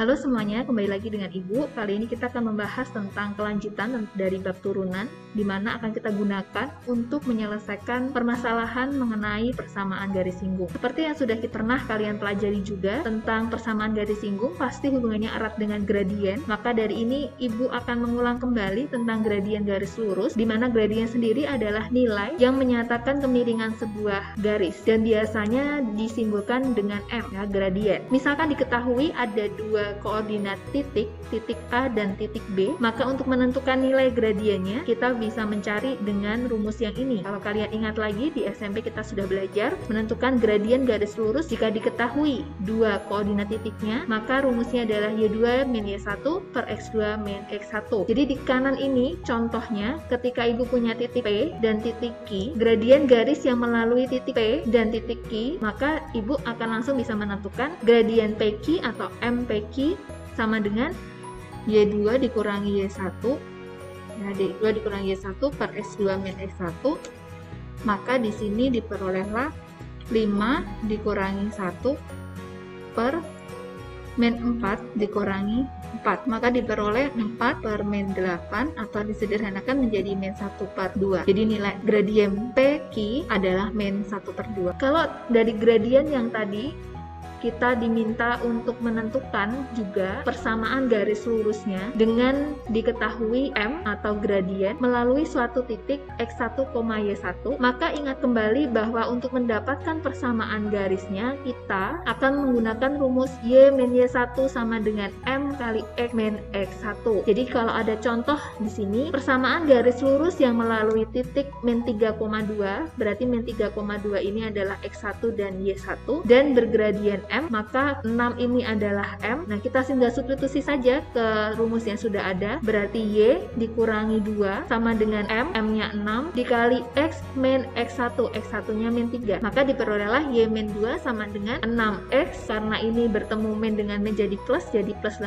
Halo semuanya, kembali lagi dengan Ibu. Kali ini kita akan membahas tentang kelanjutan dari bab turunan, di mana akan kita gunakan untuk menyelesaikan permasalahan mengenai persamaan garis singgung. Seperti yang sudah pernah kalian pelajari juga tentang persamaan garis singgung, pasti hubungannya erat dengan gradien. Maka dari ini Ibu akan mengulang kembali tentang gradien garis lurus, di mana gradien sendiri adalah nilai yang menyatakan kemiringan sebuah garis, dan biasanya disimbolkan dengan M, ya, gradien. Misalkan diketahui ada dua koordinat titik A dan titik B, maka untuk menentukan nilai gradiennya kita bisa mencari dengan rumus yang ini. Kalau kalian ingat lagi di SMP kita sudah belajar menentukan gradien garis lurus jika diketahui dua koordinat titiknya, maka rumusnya adalah Y2 min Y1 per X2 min X1. Jadi di kanan ini contohnya ketika Ibu punya titik P dan titik Q, gradien garis yang melalui titik P dan titik Q, maka Ibu akan langsung bisa menentukan gradien PQ atau MPQ sama dengan Y2 dikurangi Y1, nah Y2 dikurangi Y1 per X2 min X1, maka di sini diperolehlah 5 dikurangi 1 per min 4 dikurangi 4, maka diperoleh 4 per min 8 atau disederhanakan menjadi min 1 per 2. Jadi nilai gradien PQ adalah min 1 per 2. Kalau dari gradien yang tadi kita diminta untuk menentukan juga persamaan garis lurusnya dengan diketahui M atau gradien melalui suatu titik X1, Y1, maka ingat kembali bahwa untuk mendapatkan persamaan garisnya kita akan menggunakan rumus Y min Y1 sama dengan M kali X min X1. Jadi kalau ada contoh di sini persamaan garis lurus yang melalui titik min 3,2, berarti min 3,2 ini adalah X1 dan Y1 dan bergradien M, maka 6 ini adalah M. Nah, kita tinggal substitusi saja ke rumus yang sudah ada. Berarti Y dikurangi 2 sama dengan M, M-nya 6, dikali X min X1, X1-nya min 3. Maka diperolehlah Y min 2 sama dengan 6X, karena ini bertemu min dengan min jadi plus 18.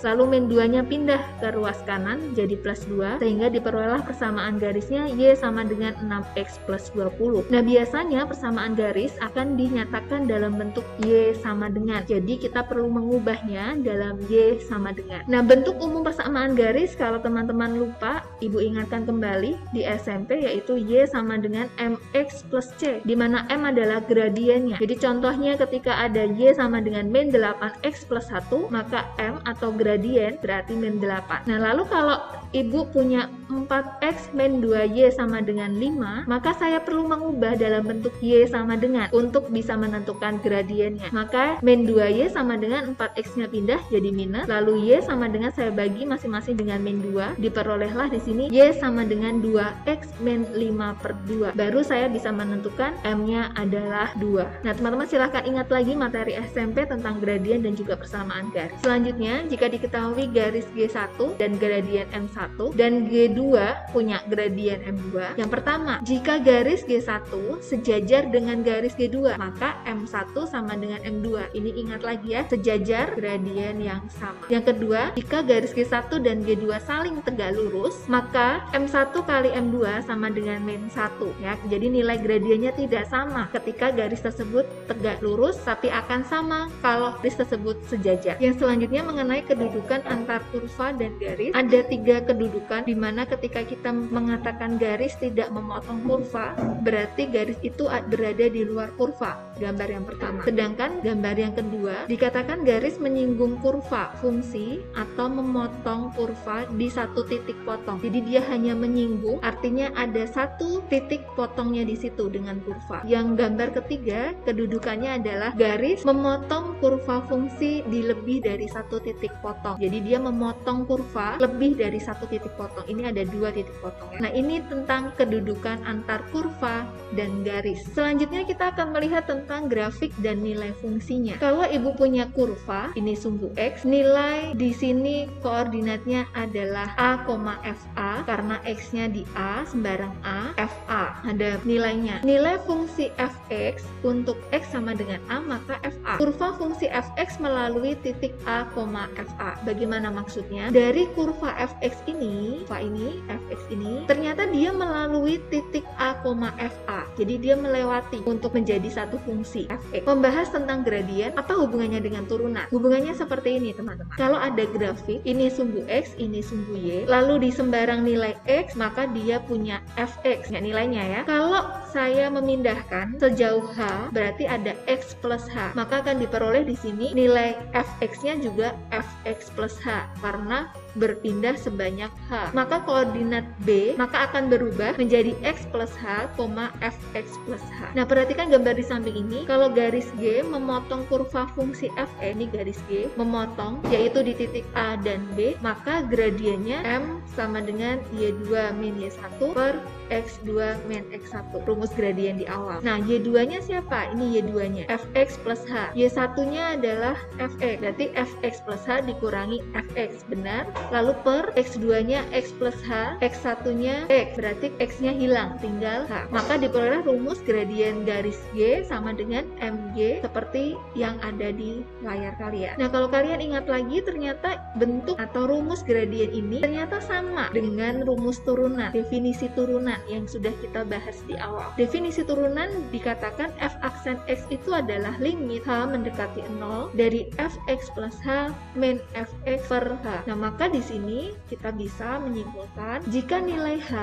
Lalu min 2-nya pindah ke ruas kanan jadi plus 2, sehingga diperolehlah persamaan garisnya Y sama dengan 6X plus 20. Nah, biasanya persamaan garis akan dinyatakan dalam bentuk Y sama dengan. Jadi kita perlu mengubahnya dalam Y sama dengan. Nah, bentuk umum persamaan garis kalau teman-teman lupa, Ibu ingatkan kembali di SMP, yaitu Y sama dengan MX plus C, di mana M adalah gradiennya. Jadi contohnya ketika ada Y sama dengan min 8X plus 1, maka M atau gradien berarti min 8. Nah, lalu kalau Ibu punya 4X min 2Y sama dengan 5, maka saya perlu mengubah dalam bentuk Y sama dengan untuk bisa menentukan gradiennya. Maka min 2Y sama dengan 4X-nya pindah jadi minus, lalu Y sama dengan saya bagi masing-masing dengan min 2, diperolehlah di sini Y sama dengan 2X min 5 per 2. Baru saya bisa menentukan M-nya adalah 2. Nah, teman-teman silahkan ingat lagi materi SMP tentang gradien dan juga persamaan garis. Selanjutnya, jika diketahui garis G1 dan gradien M1 dan G2 punya gradien M2, yang pertama, jika garis G1 sejajar dengan garis G2, maka M1 sama dengan M2. Ini ingat lagi ya, sejajar, gradien yang sama. Yang kedua, jika garis G1 dan G2 saling tegak lurus, maka M1 kali M2 sama dengan min 1, ya. Jadi nilai gradiennya tidak sama ketika garis tersebut tegak lurus, tapi akan sama kalau garis tersebut sejajar. Yang selanjutnya mengenai kedudukan antar kurva dan garis. Ada 3 kedudukan di mana ketika kita mengatakan garis tidak memotong kurva, berarti garis itu berada di luar kurva. Gambar yang pertama. Sedangkan gambar yang kedua dikatakan garis menyinggung kurva fungsi atau memotong kurva di satu titik potong. Jadi dia hanya menyinggung, artinya ada satu titik potongnya di situ dengan kurva. Yang gambar ketiga kedudukannya adalah garis memotong kurva fungsi di lebih dari satu titik potong. Jadi dia memotong kurva lebih dari satu titik potong. Ini ada 2 titik potong. Nah, ini tentang kedudukan antar kurva dan garis. Selanjutnya kita akan melihat tentang grafik dan nilai fungsinya. Kalau Ibu punya kurva, ini sumbu X, nilai di sini koordinatnya adalah A, FA, karena X-nya di A, sembarang A, FA. Ada nilainya. Nilai fungsi Fx untuk X sama dengan A, maka FA. Kurva fungsi Fx melalui titik A, FA. Bagaimana maksudnya? Dari kurva Fx ini, Fx ini, ternyata dia melalui titik A, FA. Jadi dia melewati untuk menjadi satu fungsi fungsi f(x). Membahas tentang gradien, apa hubungannya dengan turunan? Hubungannya seperti ini teman-teman. Kalau ada grafik, ini sumbu x, ini sumbu y, lalu di sembarang nilai x, maka dia punya f(x), nggak nilainya ya. Kalau saya memindahkan sejauh h, berarti ada x plus h, maka akan diperoleh di sini nilai f(x)-nya juga f(x plus h, karena berpindah sebanyak h. Maka koordinat B maka akan berubah menjadi x plus h, fx plus h. Nah, perhatikan gambar di samping ini. Kalau garis G memotong kurva fungsi f(x), ini garis G memotong, yaitu di titik A dan B, maka gradiennya M sama dengan y2 min y1 per x2 min x1. Rumus gradien di awal. Nah, y2-nya siapa? Ini y2-nya fx plus h. y1-nya adalah fx. Berarti fx plus h dikurangi fx. Benar? Lalu per x2-nya x plus h, x1-nya x, berarti x-nya hilang, tinggal h. Maka diperoleh rumus gradien garis G sama dengan mg seperti yang ada di layar kalian. Nah, kalau kalian ingat lagi, ternyata bentuk atau rumus gradien ini ternyata sama dengan rumus turunan, definisi turunan yang sudah kita bahas di awal. Definisi turunan dikatakan f aksen x itu adalah limit h mendekati 0 dari fx plus h min fx per h. Nah, maka di sini kita bisa menyimpulkan jika nilai h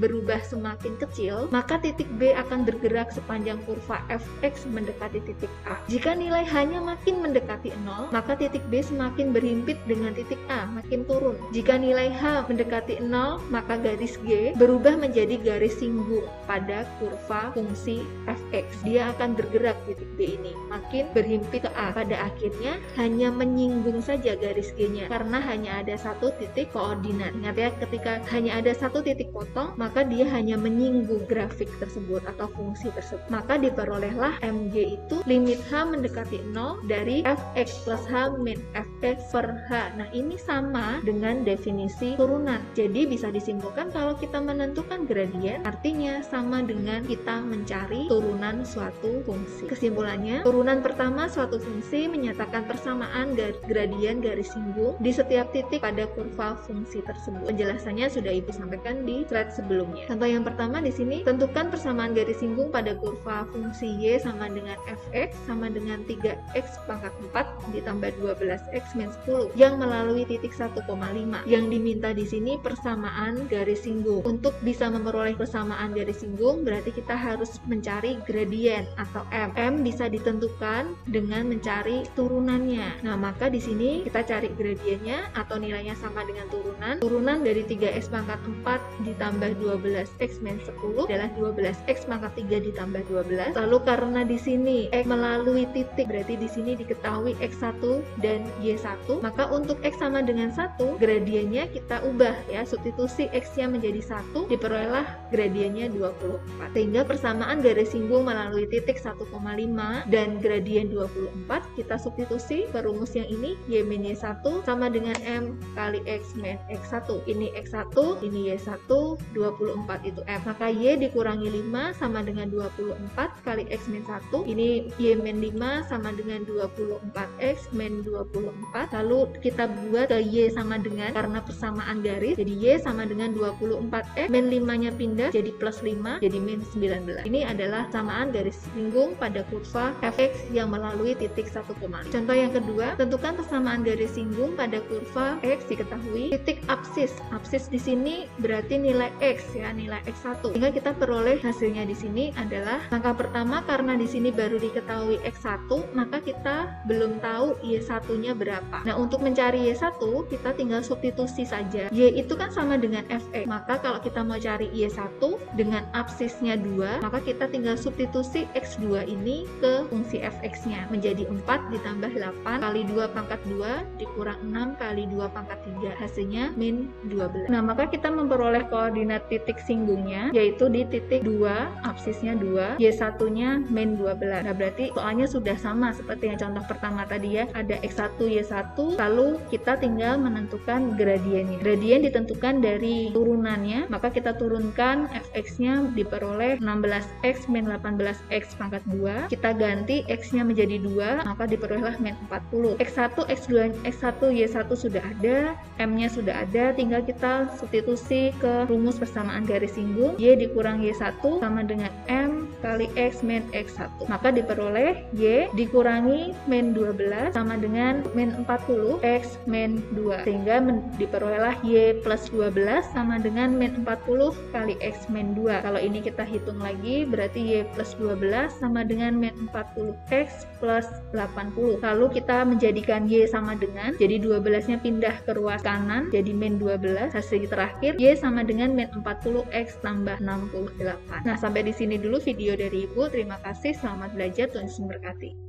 berubah semakin kecil, maka titik B akan bergerak sepanjang kurva fx mendekati titik A. Jika nilai h-nya makin mendekati 0, maka titik B semakin berhimpit dengan titik A, makin turun. Jika nilai h mendekati 0, maka garis G berubah menjadi garis singgung pada kurva fungsi fx. Dia akan bergerak titik B ini, makin berhimpit ke A. Pada akhirnya hanya menyinggung saja garis G-nya karena hanya ada satu titik koordinat. Ingat ya, ketika hanya ada satu titik potong, maka dia hanya menyinggung grafik tersebut atau fungsi tersebut. Maka diperolehlah mg itu limit h mendekati 0 dari fx plus h min fx per h. Nah, ini sama dengan definisi turunan. Jadi bisa disimpulkan kalau kita menentukan gradien, artinya sama dengan kita mencari turunan suatu fungsi. Kesimpulannya, turunan pertama suatu fungsi menyatakan persamaan gradien garis singgung di setiap titik pada kurva fungsi tersebut. Penjelasannya sudah Ibu sampaikan di slide sebelumnya. Contoh yang pertama di sini, tentukan persamaan garis singgung pada kurva fungsi y sama dengan fx sama dengan 3x pangkat 4 ditambah 12x min 10 yang melalui titik 1,5. Yang diminta di sini persamaan garis singgung. Untuk bisa memperoleh persamaan garis singgung, berarti kita harus mencari gradien atau m. M bisa ditentukan dengan mencari turunannya. Nah, maka di sini kita cari gradiennya atau nilainya sama dengan turunan. Turunan dari 3x pangkat 4 ditambah 12x min 10 adalah 12x pangkat 3 ditambah 12. Lalu karena di sini x melalui titik, berarti di sini diketahui x1 dan y1, maka untuk x sama dengan 1, gradiennya kita ubah ya, substitusi x-nya menjadi 1, diperolehlah gradiennya 24. Sehingga persamaan garis singgung melalui titik 1,5 dan gradien 24 kita substitusi ke rumus yang ini, y min y1 sama dengan m kali x min x1. Ini x1, ini y1, 24 itu m. Maka y dikurangi 5 sama dengan 24 kali x min 1. Ini y min 5 sama dengan 24x min 24. Lalu kita buat ke y sama dengan, karena persamaan garis, jadi y sama dengan 24x, min 5-nya pindah jadi plus 5, jadi min 19. Ini adalah samaan garis singgung pada kurva fx yang melalui titik 1,5. Contoh yang kedua, tentukan persamaan garis singgung pada kurva x diketahui titik apsis. Apsis di sini berarti nilai x ya, nilai x1. Sehingga kita peroleh hasilnya di sini adalah langkah pertama, karena di sini baru diketahui x1, maka kita belum tahu y1-nya berapa. Nah, untuk mencari y1 kita tinggal substitusi saja. Y itu kan sama dengan fx. Maka kalau kita mau cari y1 dengan apsisnya 2, maka kita tinggal substitusi x2 ini ke fungsi fx-nya menjadi 4 ditambah 8 kali 2 pangkat 2 dikurang 6 kali 2 pangkat 3, hasilnya min 12. Nah, maka kita memperoleh koordinat titik singgungnya yaitu di titik 2, apsisnya 2, y1-nya min 12. Nah, berarti soalnya sudah sama seperti yang contoh pertama tadi ya, ada x1 y1, lalu kita tinggal menentukan gradiennya. Gradien ditentukan dari turunannya, maka kita turunkan fx-nya diperoleh 16x min 18x pangkat 2. Kita ganti x-nya menjadi 2, maka diperolehlah min 40. x1, x2, x1, y1 sudah ada, m-nya sudah ada, tinggal kita substitusi ke rumus persamaan garis singgung. Y dikurang y1 sama dengan m kali X min X1. Maka diperoleh Y dikurangi min 12 sama dengan min 40 X min 2. Sehingga diperolehlah Y plus 12 sama dengan min 40 kali X min 2. Kalau ini kita hitung lagi, berarti Y plus 12 sama dengan min 40 X plus 80. Lalu kita menjadikan Y sama dengan, jadi 12-nya pindah ke ruas kanan, jadi min 12. Hasil terakhir, Y sama dengan min 40 X tambah 68. Nah, sampai di sini dulu video dari Ibu. Terima kasih, selamat belajar, Tuhan Yesus memberkati.